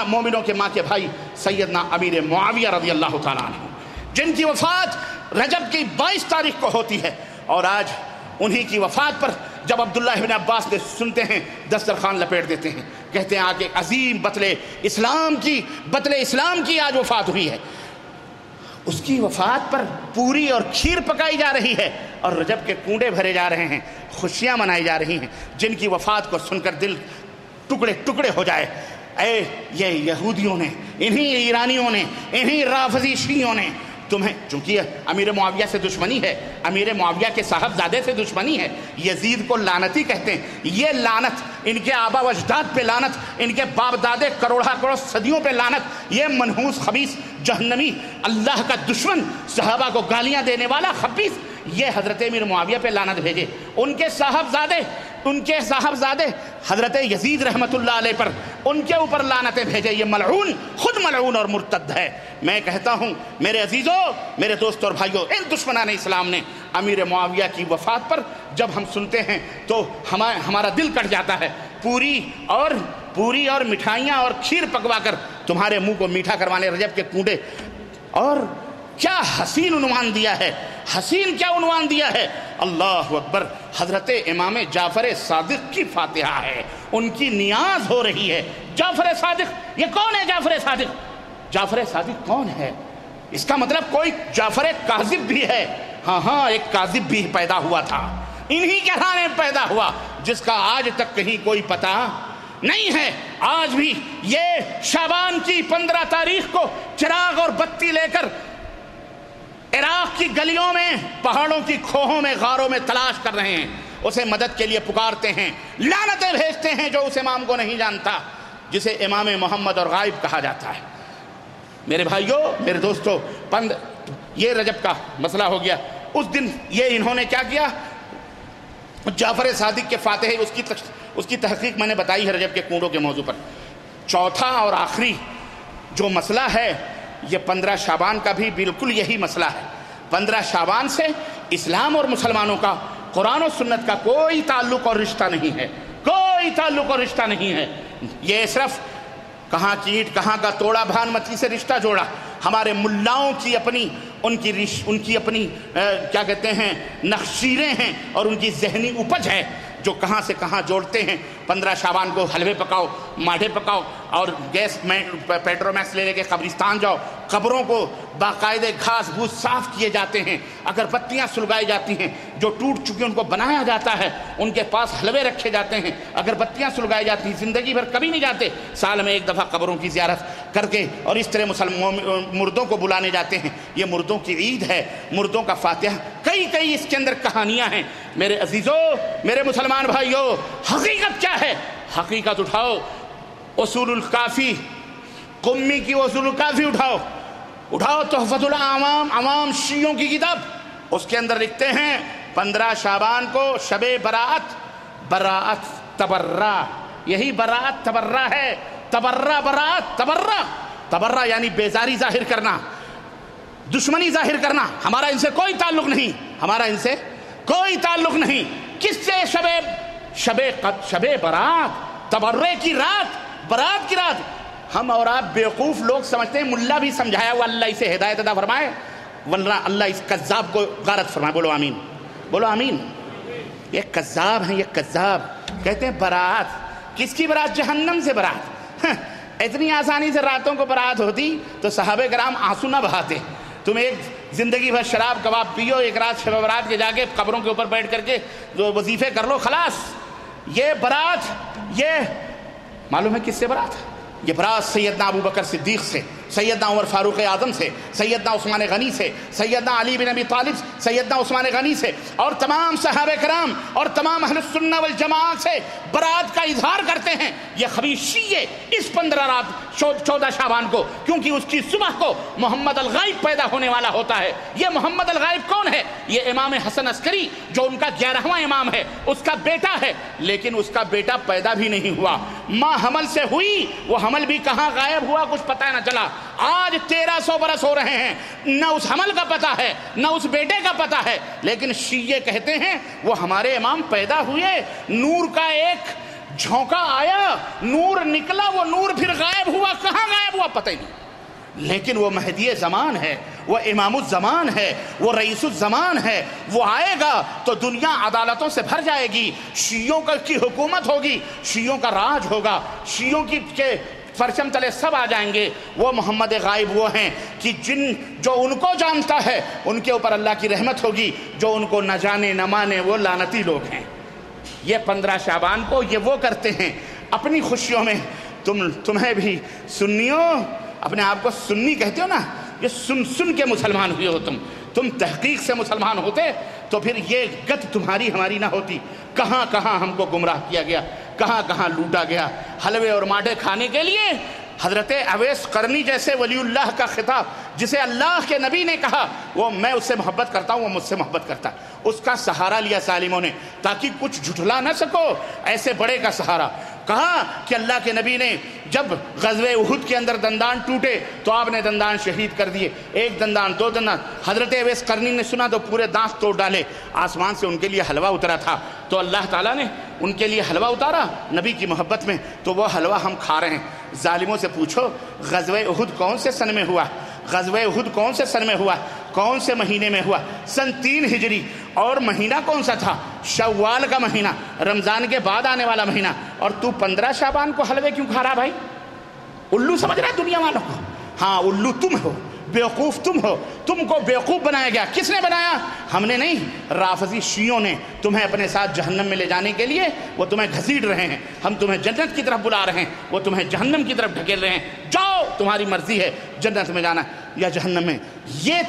مومنوں کے ماں کے بھائی سیدنا امیر معاویہ رضی اللہ تعالیٰ عنہ، جن کی وفات رجب کی 22 تاریخ کو ہوتی ہے۔ اور آج انہی کی وفات پر جب عبداللہ بن عباس نے سنتے ہیں، دسترخوان لپیٹ دیتے ہیں، کہتے ہیں آگے عظیم بطل اسلام کی آج وفات ہوئی ہے۔ اس کی وفات پر پوری اور کھیر پکائی جا رہی ہے، اور رجب کے کنڈے بھرے جا رہے ہیں، خوشیاں منائی جا رہی ہیں۔ جن کی وفات کو سن کر دل ٹکڑے ہو جائے۔ اے یہ یہودیوں نے، انہی ایرانیوں نے، انہی رافضی شیعوں نے تمہیں، چونکہ امیر معاویہ سے دشمنی ہے، امیر معاویہ کے صاحبزادے سے دشمنی ہے، یزید کو لعنتی کہتے ہیں۔ یہ لعنت، ان کے آبا و اجداد پہ لعنت، ان کے باپ دادے کروڑوں صدیوں پہ لعنت، یہ منحوس خبیث جہنمی اللہ کا دشمن، صحابہ کو گالیاں دینے والا خبیث، یہ حضرت امیر معاویہ پہ لعنت بھیجے۔ ان کے صاحبزادے حضرت یزید رحمت اللہ علیہ پر، ان کے اوپر لعنتیں بھیجے۔ یہ ملعون، خود ملعون اور مرتد ہے۔ میں کہتا ہوں میرے عزیزوں، میرے دوستوں اور بھائیوں، ان دشمنان اسلام نے امیر معاویہ کی وفات پر جب ہم سنتے ہیں تو ہمارا دل کٹ جاتا ہے۔ پوری اور مٹھائیاں اور کھیر پکوا کر تمہارے منہ کو میٹھا کروانے رجب کے کنڈے، اور کیا حسین عنوان دیا ہے، کیا عنوان دیا ہے، اللہ اکبر۔ حضرت امام جعفر صادق کی فاتحہ ہے، ان کی نیاز ہو رہی ہے۔ جعفر صادق، یہ کون ہے جعفر صادق کون ہے؟ اس کا مطلب کوئی جعفر کاذب بھی ہے۔ ہاں ایک کاذب بھی پیدا ہوا تھا، انہی کے گھرانے میں پیدا ہوا، جس کا آج تک کہیں کوئی پتہ نہیں ہے۔ آج بھی یہ شعبان کی 15 تاریخ کو چراغ اور بتی لے کر عراق کی گلیوں میں، پہاڑوں کی کھوہوں میں، غاروں میں تلاش کر رہے ہیں، اسے مدد کے لیے پکارتے ہیں، لعنتیں بھیجتے ہیں جو اس امام کو نہیں جانتا، جسے امام محمد اور غائب کہا جاتا ہے۔ میرے بھائیوں، میرے دوستوں، یہ رجب کا مسئلہ ہو گیا۔ اس دن یہ انہوں نے کیا کیا؟ جعفر صادق کے فاتحے، اس کی تحقیق میں نے بتائی ہے رجب کے کنڈوں کے موضوع پر۔ چوتھا اور آخری جو مسئلہ ہے، یہ 15 شعبان کا بھی بالکل یہی مسئلہ ہے۔ 15 شعبان سے اسلام اور مسلمانوں کا، قرآن و سنت کا کوئی تعلق اور رشتہ نہیں ہے، یہ صرف کہاں کی اینٹ کہاں کا توڑا بھان مچھی سے رشتہ جوڑا۔ ہمارے ملاؤں کی اپنی کیا کہتے ہیں، نخشیریں ہیں، اور ان کی ذہنی اپج ہے جو کہاں سے کہاں جوڑتے ہیں۔ 15 شعبان کو حلوے پکاؤ، ماٹھے پکاؤ، اور گیس میں پیٹرومیکس لے کے قبرستان جاؤ، قبروں کو باقاعدے گھاس بھوس صاف کیے جاتے ہیں، اگربتیاں سلگائی جاتی ہیں، جو ٹوٹ چکے ان کو بنایا جاتا ہے، ان کے پاس حلوے رکھے جاتے ہیں، اگربتیاں سلگائی جاتی ہیں، زندگی بھر کبھی نہیں جاتے، سال میں ایک دفعہ قبروں کی زیارت کر کے، اور اس طرح مردوں کو بلانے جاتے ہیں۔ یہ مردوں کی عید ہے، مردوں کا فاتحہ، کئی اس کے اندر کہانیاں ہیں۔ میرے عزیزوں، میرے مسلمان بھائیوں، حقیقت کیا ہے؟ حقیقت اٹھاؤ، اصول الکافی، قمی کی اصول الکافی اٹھاؤ، تحفۃ العوام، عوام شیعوں کی کتاب، اس کے اندر لکھتے ہیں 15 شعبان کو شب براعت تبرہ، یہی براعت تبرہ ہے، تبرہ یعنی بیزاری ظاہر کرنا، دشمنی ظاہر کرنا۔ ہمارا ان سے کوئی تعلق نہیں، کس سے؟ شب برات، تبرے کی رات، برات کی رات۔ ہم اور آپ بیوقوف لوگ سمجھتے ہیں ملا بھی سمجھایا ہوا، اللہ اسے ہدایت عطا فرمائے، ورنہ اللہ اس کذاب کو غارت فرمائے۔ بولو آمین۔ یہ کذاب ہیں، یہ کذاب کہتے ہیں برات۔ کس کی برات؟ جہنم سے برات۔ اتنی آسانی سے راتوں کو برات ہوتی تو صحابہ کرام آنسو نہ بہاتے. تم ایک زندگی بھر شراب کباب پیو، ایک رات شب برات کے جا کے قبروں کے اوپر بیٹھ کر کے جو وظیفے کر لو، خلاص. یہ برات، یہ معلوم ہے کس سے برات؟ یہ برات سیدنا ابو بکر صدیق سے، سیدنا عمر فاروق اعظم سے، سیدنا عثمان غنی سے، سیدنا علی بن ابی طالب، سیدنا عثمان غنی سے، اور تمام صحابہ کرام اور تمام اہل السنہ والجماعت سے برات کا اظہار کرتے ہیں. یہ خبیث شیعہ اس 15 رات 14 شعبان کو، کیونکہ اس کی صبح کو محمد الغائب پیدا ہونے والا ہوتا ہے. یہ محمد الغائب کون ہے؟ یہ امام حسن عسکری جو ان کا 11واں امام ہے، اس کا بیٹا ہے. لیکن اس کا بیٹا پیدا بھی نہیں ہوا، ماں حمل سے ہوئی، وہ حمل بھی کہاں غائب ہوا کچھ پتہ نہ چلا. آج 1300 برس ہو رہے ہیں، نہ اس حمل کا پتہ ہے نہ اس بیٹے کا پتہ ہے. لیکن شیعہ کہتے ہیں وہ ہمارے امام پیدا ہوئے، نور کا ایک جھونکا آیا، نور نکلا، وہ نور پھر غائب ہوا، کہاں غائب ہوا پتہ ہی نہیں. لیکن وہ مہدی زمان ہے، وہ امام الزمان ہے، وہ رئیس الزمان ہے. وہ آئے گا تو دنیا عدالتوں سے بھر جائے گی، شیعوں کی حکومت ہوگی، شیعوں کا راج ہوگا، شیعوں کے پرچم تلے سب آ جائیں گے. وہ محمد غائب وہ ہیں کہ جو ان کو جانتا ہے ان کے اوپر اللہ کی رحمت ہوگی، جو ان کو نہ جانے نہ مانے وہ لعنتی لوگ ہیں. یہ 15 شعبان کو یہ وہ کرتے ہیں اپنی خوشیوں میں. تمہیں بھی سنیوں، اپنے آپ کو سنی کہتے ہو نا، یہ سن کے مسلمان ہوئے ہو. تم تحقیق سے مسلمان ہوتے تو پھر یہ گت تمہاری ہماری نہ ہوتی. کہاں کہاں ہم کو گمراہ کیا گیا، کہاں کہاں لوٹا گیا. حلوے اور ماٹھے کھانے کے لیے حضرت اویس قرنی جیسے ولی اللہ کا خطاب، جسے اللہ کے نبی نے کہا وہ میں اس سے محبت کرتا ہوں، وہ مجھ سے محبت کرتا ہے، اس کا سہارا لیا ظالموں نے تاکہ کچھ جھٹلا نہ سکو. ایسے بڑے کا سہارا کہا کہ اللہ کے نبی نے جب غزوہ احد کے اندر دندان ٹوٹے تو آپ نے دندان شہید کر دیے، 1 دندان 2 دندان. حضرت اویس قرنی نے سنا تو پورے دانت توڑ ڈالے. آسمان سے ان کے لیے حلوہ اترا تھا تو اللہ تعالیٰ نے ان کے لیے حلوہ اتارا نبی کی محبت میں، تو وہ حلوہ ہم کھا رہے ہیں. ظالموں سے پوچھو غزوہ احد کون سے سن میں ہوا؟ غزوہ احد کون سے سن میں ہوا؟ کون سے مہینے میں ہوا؟ سن 3 ہجری. اور مہینہ کون سا تھا؟ شوال کا مہینہ، رمضان کے بعد آنے والا مہینہ. اور تو 15 شعبان کو حلوے کیوں کھا رہا بھائی؟ الو سمجھ رہا ہے دنیا والوں کو؟ ہاں الو تم ہو، بیوقوف تم ہو. تم کو بیوقوف بنایا گیا. کس نے بنایا؟ ہم نے نہیں، رافضی شیعوں نے. تمہیں اپنے ساتھ جہنم میں لے جانے کے لیے وہ تمہیں گھسیٹ رہے ہیں. ہم تمہیں جنت کی طرف بلا رہے ہیں، وہ تمہیں جہنم کی طرف ڈھکیل رہے ہیں. جاؤ، تمہاری مرضی ہے جنت میں جانا یا جہنم میں. یہ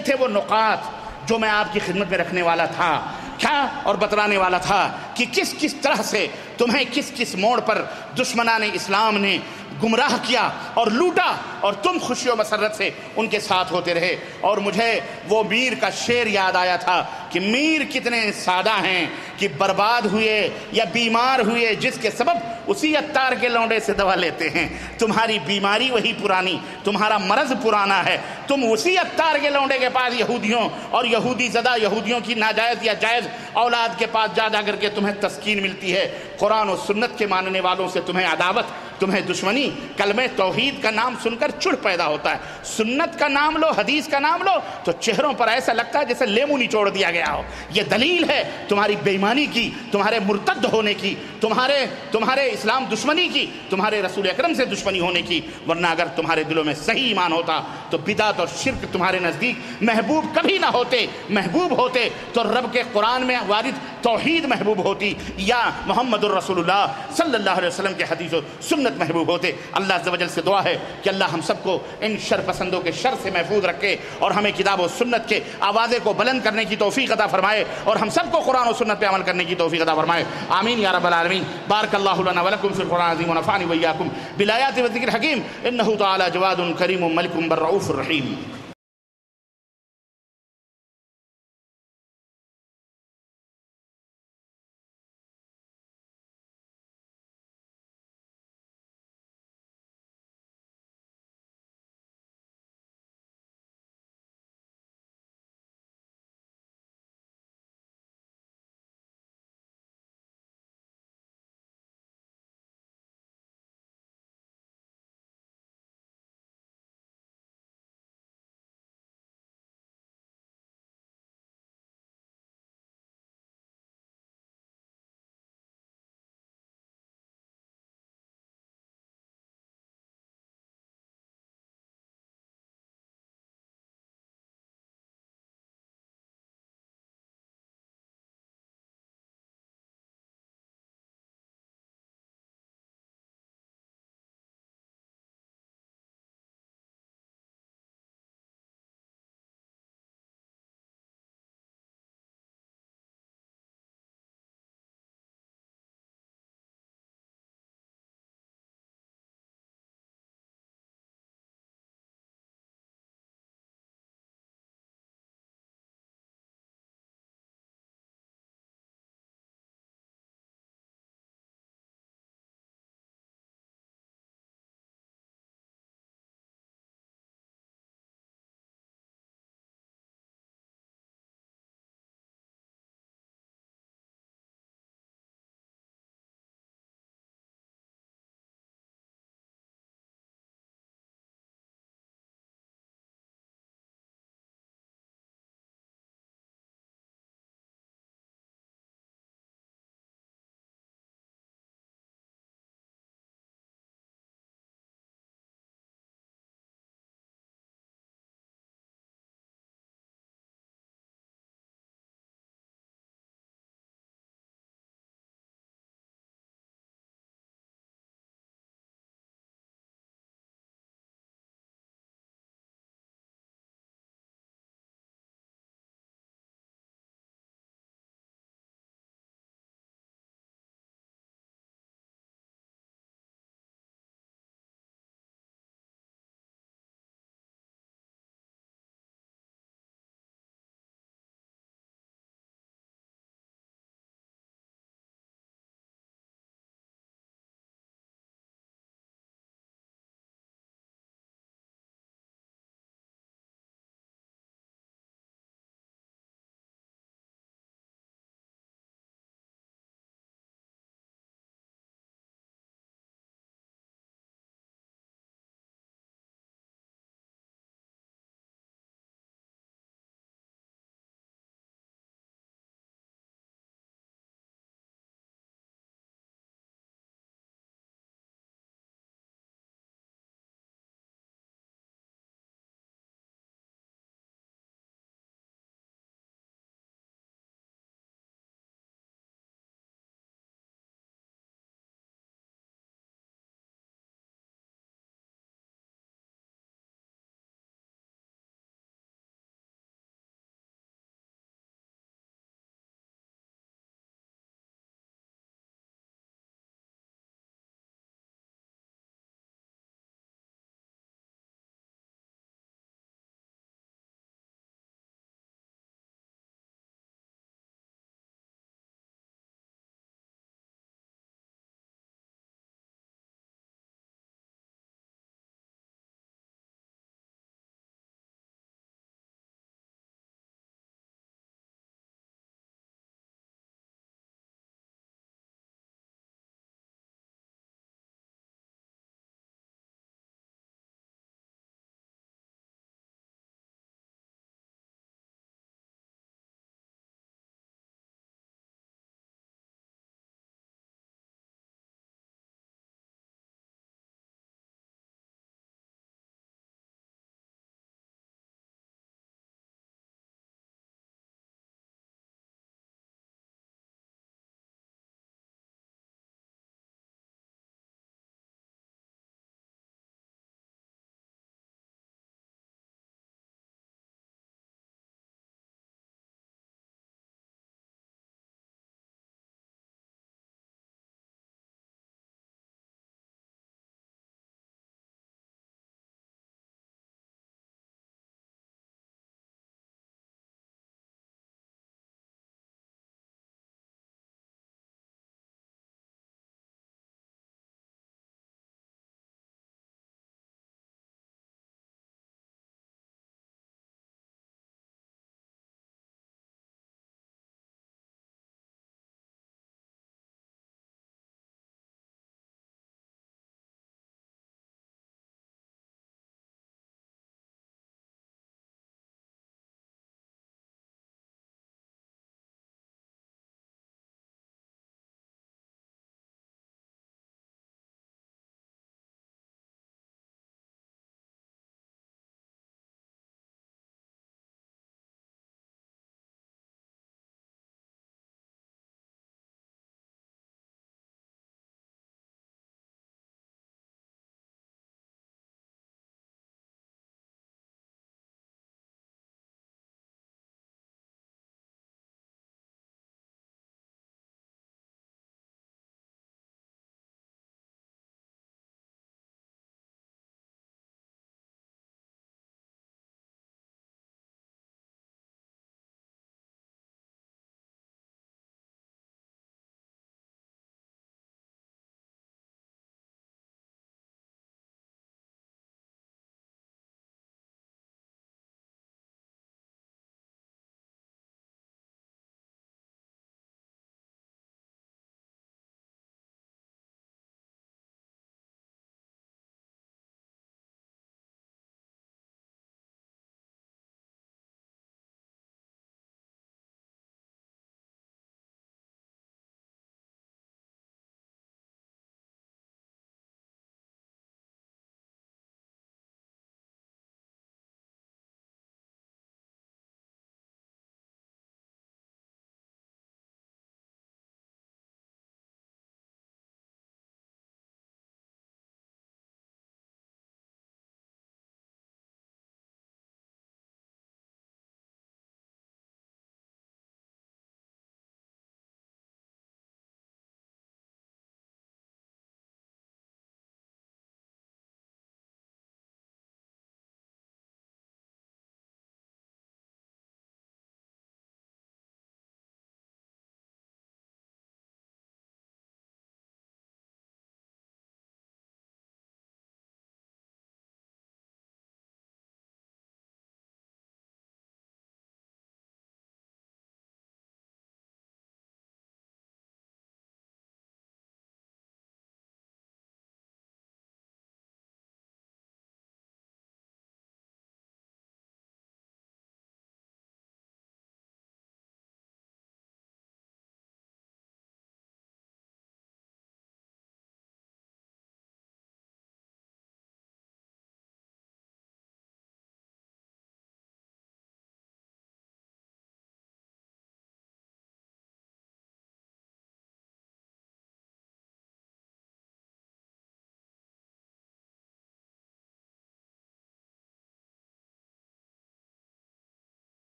تھے وہ نقاط جو میں آپ کی خدمت میں رکھنے والا تھا کیا اور بتلانے والا تھا کہ کس کس طرح سے تمہیں کس کس موڑ پر دشمنان اسلام نے گمراہ کیا اور لوٹا، اور تم خوشی و مسرت سے ان کے ساتھ ہوتے رہے. اور مجھے وہ میر کا شعر یاد آیا تھا کہ میر کتنے سادہ ہیں کہ برباد ہوئے یا بیمار ہوئے جس کے سبب اسی عطار کے لونڈے سے دوا لیتے ہیں. تمہاری بیماری وہی پرانی، تمہارا مرض پرانا ہے. تم اسی عطار کے لونڈے کے پاس یہودیوں اور یہودی زدہ یہودیوں کی ناجائز یا جائز اولاد کے پاس جا کر کے تمہیں تسکین ملتی ہے. قرآن و سنت کے ماننے والوں سے تمہیں عداوت، تمہیں دشمنی. کلمہ توحید کا نام سن کر چڑ پیدا ہوتا ہے. سنت کا نام لو، حدیث کا نام لو تو چہروں پر ایسا لگتا ہے جیسے لیمو نچوڑ دیا گیا ہو. یہ دلیل ہے تمہاری بے ایمانی کی، تمہارے مرتد ہونے کی، تمہارے اسلام دشمنی کی، تمہارے رسول اکرم سے دشمنی ہونے کی. ورنہ اگر تمہارے دلوں میں صحیح ایمان ہوتا تو بدعت اور شرک تمہارے نزدیک محبوب کبھی نہ ہوتے. محبوب ہوتے تو رب کے قرآن میں وارد توحید محبوب ہوتی، یا محمد الرسول اللہ صلی اللہ علیہ وسلم کے حدیث و سنت محبوب ہوتے. اللہ عز و جل سے دعا ہے کہ اللہ ہم سب کو ان شر پسندوں کے شر سے محفوظ رکھے اور ہمیں کتاب و سنت کے آوازے کو بلند کرنے کی توفیق عطا فرمائے اور ہم سب کو قرآن و سنت پہ عمل کرنے کی توفیق عطا فرمائے. آمین یا رب العالمین. بارک اللہ لنا ولکم فی القرآن العظیم ونفعني وإياكم بالآیات والذکر الحکیم انہ تعالی جواد کریم ملک بر رؤوف الرحیم.